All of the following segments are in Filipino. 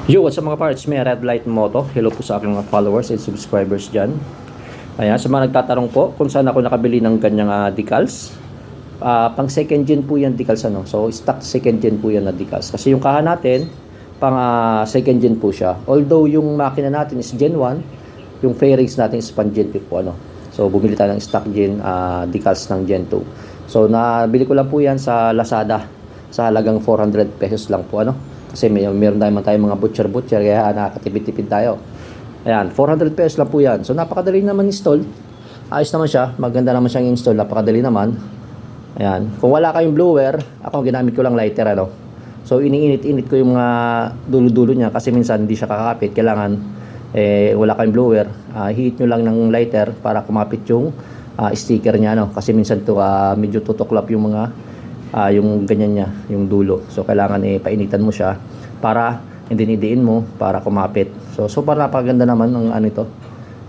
Yo, what's up mga parts? May Red Light Moto. Hello po sa aking mga followers and subscribers dyan. Ayan, sa mga nagtatanong po kung saan ako nakabili ng ganyang decals. Pang second gen po yan decals ano. So stock second gen po yan na decals. Kasi yung kaha natin, pang second gen po siya. Although yung makina natin is gen 1, yung fairings natin is pan gen 2 po ano. So bumili tayo ng stock gen decals ng gen 2. So nabili ko lang po yan sa Lazada sa halagang 400 pesos lang po ano. Kasi meron tayong mga butcher kaya nakakatipid-tipid tayo. Ayan, 400 pesos lang po yan. So napakadali naman install. Ayos naman siya, maganda naman siyang install, napakadali naman. Ayan, kung wala kayong blower, ako ginamit ko lang lighter ano. So iniinit-init ko yung mga dulo-dulo niya kasi minsan hindi siya kakapit. Kailangan wala kayong blower, hihit nyo lang ng lighter para kumapit yung sticker niya no. Kasi minsan to medyo tutuklap yung mga yung ganyan niya, yung dulo. So kailangan painitan mo siya para hindi mo para kumapit. So super napakaganda naman ng ano ito,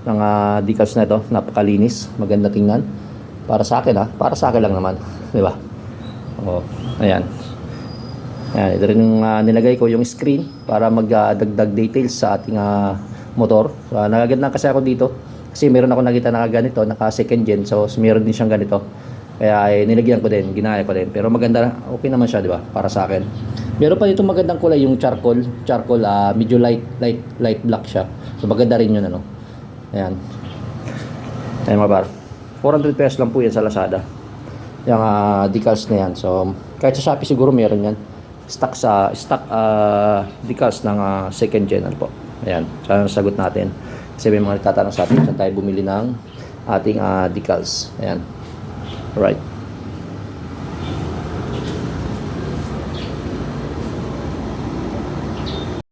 ng decals na ito, napakalinis, maganda tingnan. Para sa akin para sa akin lang naman, 'di ba? Oh, ayan. Ayan, ito rin yung nilagay ko yung screen para magdagdag details sa ating motor. So nagaganda kasi ako dito kasi meron ako nakita na ganito, naka second gen. So meron din siyang ganito. Kaya nilagyan ko din, ginaya ko din. Pero maganda, okay naman siya, di ba? Para sa akin. Meron pa dito magandang kulay, yung charcoal, medyo light black siya. So maganda rin 'yun ano. Ayan. Ayan mga par. 400 pesos lang po 'yan sa Lazada. Yung decals na 'yan. So kahit sa Shopee siguro meron 'yan. Stock decals ng second gen po. Ayan. Sana sagot natin. Kasi may mga nagtatanong sa atin saan tayo bumili ng ating decals. Ayan. Right.